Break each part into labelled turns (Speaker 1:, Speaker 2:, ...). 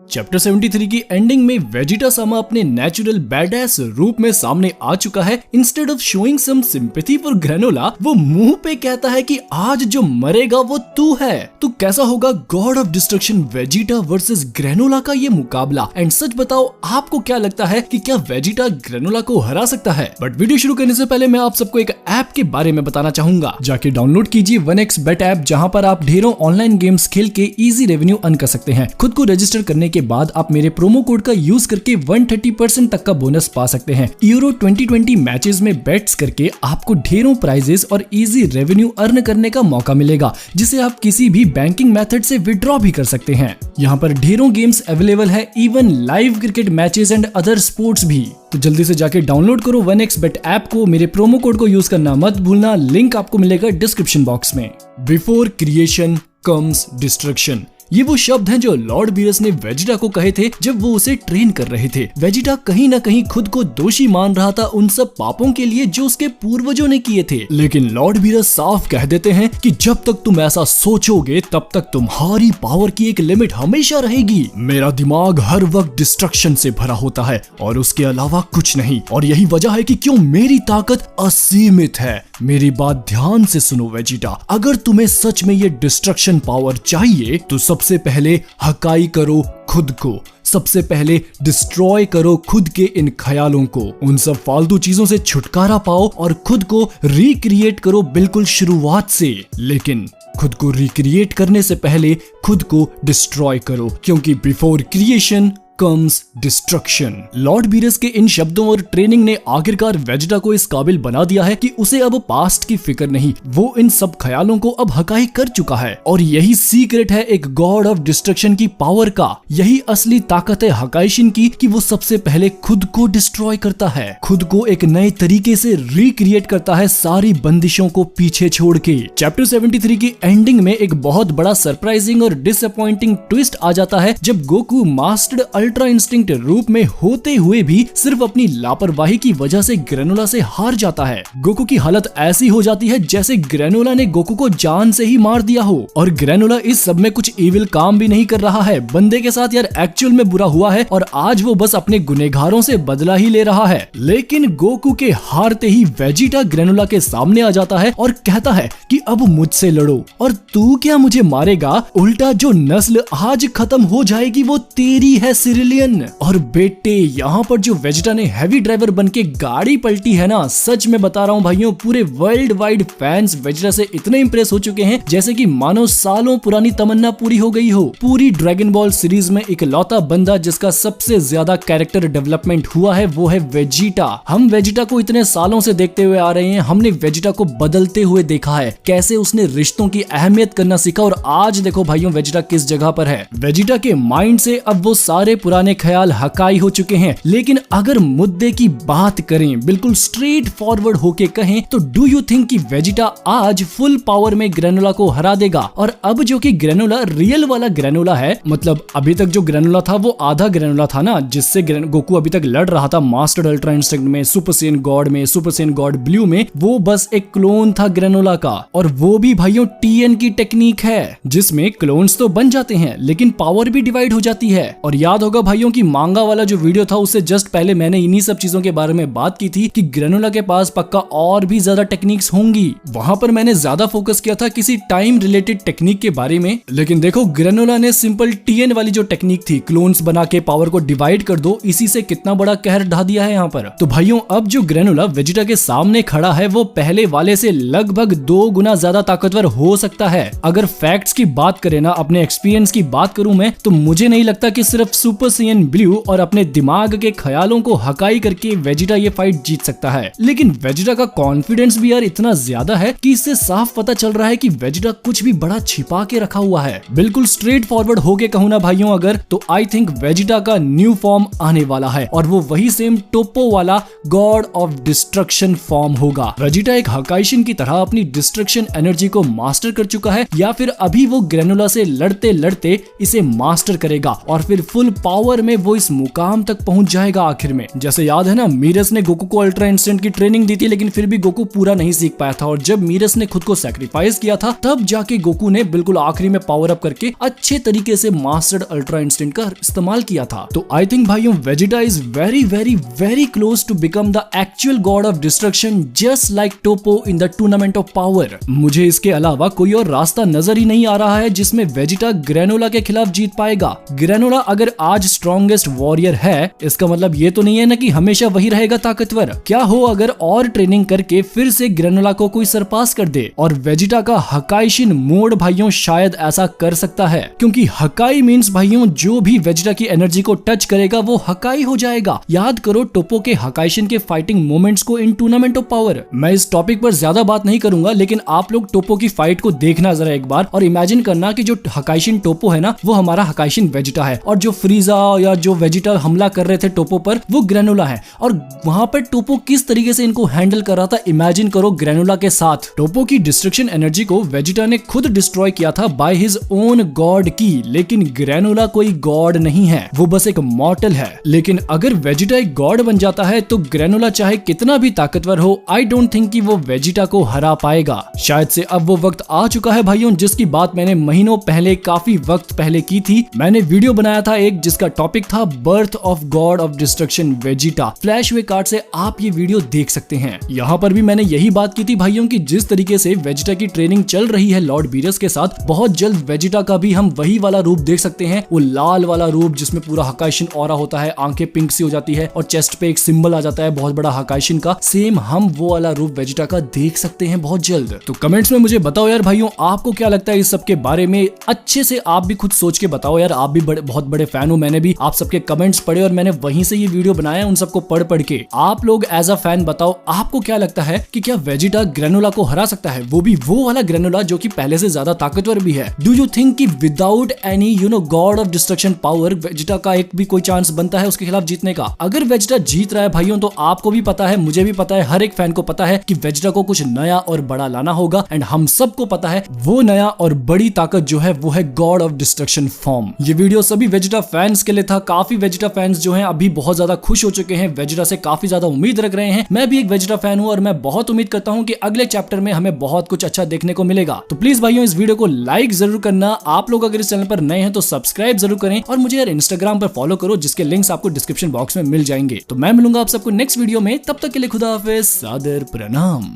Speaker 1: Chapter 73 की ending में Vegeta सामा अपने नेचुरल बैडएस रूप में सामने आ चुका है। Instead of showing some sympathy for granola, वो मुंह पे कहता है कि आज जो मरेगा वो तू है। तो कैसा होगा God of destruction Vegeta versus granola का ये मुकाबला? एंड सच बताओ, आपको क्या लगता है कि क्या वेजिटा ग्रेनोला को हरा सकता है? बट वीडियो शुरू करने से पहले मैं आप सबको एक ऐप के बारे में बताना चाहूंगा। जाके डाउनलोड कीजिए 1xbet ऐप, जहां पर आप ढेरों ऑनलाइन गेम्स खेल के इजी रेवेन्यू अर्न कर सकते हैं। खुद को रजिस्टर करने के बाद आप मेरे प्रोमो कोड का यूज करके 130% तक का बोनस पा सकते हैं। यूरो 2020 मैचेस में बेट्स करके आपको ढेरों प्राइजेस और इजी रेवेन्यू अर्न करने का मौका मिलेगा, जिसे आप किसी भी बैंकिंग मेथड से विड्रॉ भी कर सकते हैं। यहाँ पर ढेरों गेम्स अवेलेबल है, even live cricket matches and other sports भी। तो जल्दी से जाके डाउनलोड करो 1xbet ऐप को, मेरे प्रोमो कोड को यूज करना मत भूलना, लिंक आपको मिलेगा डिस्क्रिप्शन बॉक्स में। बिफोर क्रिएशन कम्स डिस्ट्रक्शन, ये वो शब्द हैं जो लॉर्ड बीरस ने वेजिटा को कहे थे जब वो उसे ट्रेन कर रहे थे। वेजिटा कहीं ना कहीं खुद को दोषी मान रहा था उन सब पापों के लिए जो उसके पूर्वजों ने किए थे, लेकिन लॉर्ड बीरस साफ कह देते हैं कि जब तक तुम ऐसा सोचोगे तब तक तुम्हारी पावर की एक लिमिट हमेशा रहेगी। मेरा दिमाग हर वक्त डिस्ट्रक्शन से भरा होता है और उसके अलावा कुछ नहीं, और यही वजह है कि क्यों मेरी ताकत असीमित है। मेरी बात ध्यान से सुनो वेजिटा, अगर तुम्हें सच में ये डिस्ट्रक्शन पावर चाहिए तो सबसे पहले हकाई करो खुद को, सबसे पहले डिस्ट्रॉय करो खुद के इन ख्यालों को, उन सब फालतू चीजों से छुटकारा पाओ और खुद को रिक्रिएट करो बिल्कुल शुरुआत से। लेकिन खुद को रिक्रिएट करने से पहले खुद को डिस्ट्रॉय करो, क्योंकि before creation comes destruction. Lord Beerus के इन शब्दों और ट्रेनिंग ने आखिरकार वेजिटा को इस काबिल बना दिया है कि उसे अब पास्ट की फिक्र नहीं, वो इन सब ख्यालों को अब हकाई कर चुका है। और यही सीक्रेट है एक गॉड ऑफ डिस्ट्रक्शन की पावर का, यही असली ताकत है हकाइशिन की कि वो सबसे पहले खुद को डिस्ट्रॉय करता है, खुद को एक नए तरीके से रिक्रिएट करता है सारी बंदिशों को पीछे छोड़ के। चैप्टर 73 की एंडिंग में एक बहुत बड़ा सरप्राइजिंग और डिसअपॉइंटिंग ट्विस्ट आ जाता है, जब गोकू मास्टर्ड अल्ट्रा इंस्टिंक्ट रूप में होते हुए भी सिर्फ अपनी लापरवाही की वजह से ग्रेनोला से हार जाता है। गोकू की हालत ऐसी हो जाती है जैसे ग्रेनोला ने गोकू को जान से ही मार दिया हो, और ग्रेनोला इस सब में कुछ इविल काम भी नहीं कर रहा है। बंदे के साथ यार एक्चुअल में बुरा हुआ है और आज वो बस अपने गुनहगारों से बदला ही ले रहा है। लेकिन गोकू के हारते ही वेजिटा ग्रेनोला के सामने आ जाता है और कहता है कि अब मुझसे लड़ो, और तू क्या मुझे मारेगा? उल्टा जो नस्ल आज खत्म हो जाएगी वो तेरी है सिरिलियन। और बेटे, यहाँ पर जो वेजिटा ने हैवी ड्राइवर बन के गाड़ी पलटी है ना, सच में बता रहा हूँ भाइयों, पूरे वर्ल्ड वाइड फैंस वेजिटा से इतने इंप्रेस हो चुके हैं जैसे कि मानो सालों पुरानी तमन्ना पूरी हो गई हो। पूरी ड्रैगन बॉल सीरीज में इकलौता बंदा जिसका सबसे ज्यादा कैरेक्टर डेवलपमेंट हुआ है वो है वेजिटा। हम वेजिटा को इतने सालों से देखते हुए आ रहे हैं, हमने वेजिटा को बदलते हुए देखा है, कैसे उसने रिश्तों की अहमियत करना सीखा, और आज देखो भाइयों वेजिटा किस जगह पर है। वेजिटा के माइंड से अब वो सारे पुराने ख्याल हकाई हो चुके हैं। लेकिन अगर मुद्दे की बात करें, बिल्कुल स्ट्रेट फॉरवर्ड होके कहें, तो डू यू थिंक कि वेजिटा आज फुल पावर में ग्रेनोला को हरा देगा? और अब जो कि ग्रेनोला रियल वाला ग्रेनोला है, मतलब अभी तक जो ग्रेनोला था वो आधा ग्रेनोला था ना, जिससे गोकू अभी तक लड़ रहा था मास्टर्ड अल्ट्रा इंस्टिंक्ट में, सुपर सैयन गॉड में, सुपर सैयन गॉड ब्लू में, वो बस एक क्लोन था ग्रेनोला का। और वो भी भाइयों TN की टेक्निक है, जिसमें क्लोन्स तो बन जाते हैं लेकिन पावर भी डिवाइड हो जाती है। और याद होगा भाइयों की मांगा वाला जो वीडियो था उससे जस्ट पहले मैंने इन्हीं सब चीजों के बारे में बात की थी कि ग्रेनोला के पास पक्का और भी ज्यादा टेक्निक्स होंगी। वहां पर मैंने ज्यादा फोकस किया था किसी टाइम रिलेटेड टेक्निक के बारे में, लेकिन देखो ग्रेनोला ने सिंपल TN वाली जो टेक्निक थी, क्लोन्स बना के पावर को डिवाइड कर दो, इसी से कितना बड़ा कहर ढा दिया है यहाँ पर। तो भाइयों अब जो ग्रेनोला वेजिटा के सामने खड़ा है वो पहले वाले से लगभग 2 गुना ज्यादा ताकतवर हो सकता है। अगर फैक्ट्स की बात करें ना, अपने एक्सपीरियंस की बात करूं मैं, तो मुझे नहीं लगता कि सिर्फ सुपर सैयन ब्लू और अपने दिमाग के ख्यालों को हकाई करके वेजिटा ये फाइट जीत सकता है। लेकिन वेजिटा का कॉन्फिडेंस भी यार इतना ज्यादा है कि इससे साफ पता चल रहा है कि वेजिटा कुछ भी बड़ा छिपा के रखा हुआ है। बिल्कुल स्ट्रेट फॉरवर्ड होके कहूं ना भाइयों अगर, तो आई थिंक वेजिटा का न्यू फॉर्म आने वाला है, और वो वही सेम टोपो वाला गॉड ऑफ डिस्ट्रक्शन फॉर्म होगा। वेजिटा एक हकाइशिन की तरह अपनी डिस्ट्रक्शन एनर्जी को मास्टर कर चुका है, या फिर अभी वो ग्रेनोला से लड़ते लड़ते इसे मास्टर करेगा और फिर फुल पावर में वो इस मुकाम तक पहुंच जाएगा आखिर में। जैसे याद है ना, मीरस ने गोकू को अल्ट्रा इंस्टेंट की ट्रेनिंग दी थी, लेकिन फिर भी गोकू पूरा नहीं सीख पाया था, और जब मीरस ने खुद को सैक्रिफाइस किया था तब जाके गोकू ने बिल्कुल आखिरी में पावर अप करके अच्छे तरीके से मास्टर्ड अल्ट्रा इंस्टेंट का इस्तेमाल किया था। तो आई थिंक भाइयों, Vegeta is very very very close to become the actual god of destruction, just like Toppo in the tournament of power. मुझे इसके अलावा कोई और रास्ता नजर ही नहीं आ रहा है जिसमें वेजिटा ग्रेनोला के खिलाफ जीत पाएगा। ग्रेनोला अगर आज स्ट्रॉन्गेस्ट वॉरियर है, इसका मतलब ये तो नहीं है ना कि हमेशा वही रहेगा ताकतवर। क्या हो अगर और ट्रेनिंग करके फिर से ग्रेनोला को कोई सरपास कर दे, और वेजिटा का हकाइशिन मोड भाइयों शायद ऐसा कर सकता है, क्योंकि हकाई मींस भाइयों जो भी वेजिटा की एनर्जी को टच करेगा वो हकाई हो जाएगा। याद करो टोपो के हकाइशिन के फाइटिंग मोमेंट्स को इन टूर्नामेंट ऑफ पावर। मैं इस टॉपिक पर ज्यादा बात नहीं करूंगा, लेकिन आप लोग टोपो की फाइट को देखना जरा एक बार, और इमेजिन करना कि जो हकाइशिन टोपो है ना वो हमारा हकाइशिन वेजिटा है, और जो फ्रीजा या जो वेजिटा हमला कर रहे थे टोपो पर वो ग्रेनोला है, और वहां पर टोपो किस तरीके से इनको हैंडल कर रहा था इमेजिन करो ग्रेनोला के साथ। टोपो की डिस्ट्रक्शन एनर्जी को वेजिटा ने खुद डिस्ट्रॉय किया था बाय हिज ओन गॉड की, लेकिन ग्रेनोला कोई गॉड नहीं है, वो बस एक मॉर्टल है। लेकिन अगर वेजिटा एक गॉड बन जाता है तो ग्रेनोला चाहे कितना भी ताकतवर हो, आई डोंट थिंक कि वो वेजिटा को हरा पाएगा। शायद से अब वो वक्त आ चुका है भाइयों जिसकी बात मैंने महीनों पहले, काफी वक्त पहले की थी। मैंने वीडियो बनाया था एक जिसका टॉपिक था birth of God of destruction Vegeta. Flash way card से आप ये वीडियो देख सकते हैं। यहाँ पर भी मैंने यही बात की थी भाइयों कि जिस तरीके से वेजिटा की ट्रेनिंग चल रही है लॉर्ड बीरस के साथ, बहुत जल्द वेजिटा का भी हम वही वाला रूप देख सकते हैं, वो लाल वाला रूप जिसमें पूरा हकाइशिन ऑरा होता है, आंखें पिंक सी हो जाती है और चेस्ट पे एक सिंबल आ जाता है बहुत बड़ा हकाइशिन का। सेम हम वो वाला रूप वेजिटा का देख सकते हैं बहुत जल्द। तो कमेंट्स में मुझे बताओ यार भाइयों, आपको क्या लगता है इस सब के बारे में? अच्छे से आप भी खुद सोच के बताओ यार, आप भी बहुत बड़े फैन हो। मैंने भी आप सबके कमेंट्स पढ़े और मैंने वहीं से ये वीडियो बनाया, उन सबको पढ़ के। आप लोग एज अ फैन बताओ, आपको क्या लगता है कि क्या वेजिटा ग्रेनोला को हरा सकता है, वो भी वो वाला ग्रेनोला जो कि पहले से ज्यादा ताकतवर भी है? डू यू थिंक कि without any God of destruction power Vegeta का एक भी कोई चांस बनता है उसके खिलाफ जीतने का? अगर वेजिटा जीत रहा है भाइयों तो आपको भी पता है, मुझे भी पता है, हर एक फैन को पता है कि वेजिटा को कुछ नया और बड़ा लाना होगा, एंड हम सबको पता है वो नया और बड़ी ताकत जो है वो है गॉड ऑफ डिस्ट्रक्शन फॉर्म। ये वीडियो सभी वेजिटा फैंस के लिए था। काफी वेजिटा फैंस जो हैं अभी बहुत ज्यादा खुश हो चुके हैं, वेजिटा से काफी ज्यादा उम्मीद रख रहे हैं। मैं भी एक वेजिटा फैन हूं और मैं बहुत उम्मीद करता हूं कि अगले चैप्टर में हमें बहुत कुछ अच्छा देखने को मिलेगा। तो प्लीज भाइयों इस वीडियो को लाइक जरूर करना। आप लोग अगर इस चैनल पर नए हैं तो सब्सक्राइब जरूर करें, और मुझे यार इंस्टाग्राम पर फॉलो करो जिसके लिंक्स आपको डिस्क्रिप्शन बॉक्स में मिल जाएंगे। तो मैं मिलूंगा आप सबको नेक्स्ट वीडियो में, तब तक के लिए खुदा हाफिज, सादर प्रणाम।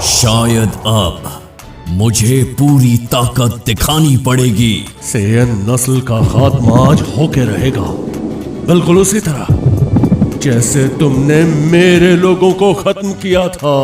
Speaker 2: शायद अब मुझे पूरी ताकत दिखानी पड़ेगी।
Speaker 3: सेयन नस्ल का खात्मा आज होके रहेगा, बिल्कुल उसी तरह जैसे तुमने मेरे लोगों को खत्म किया था।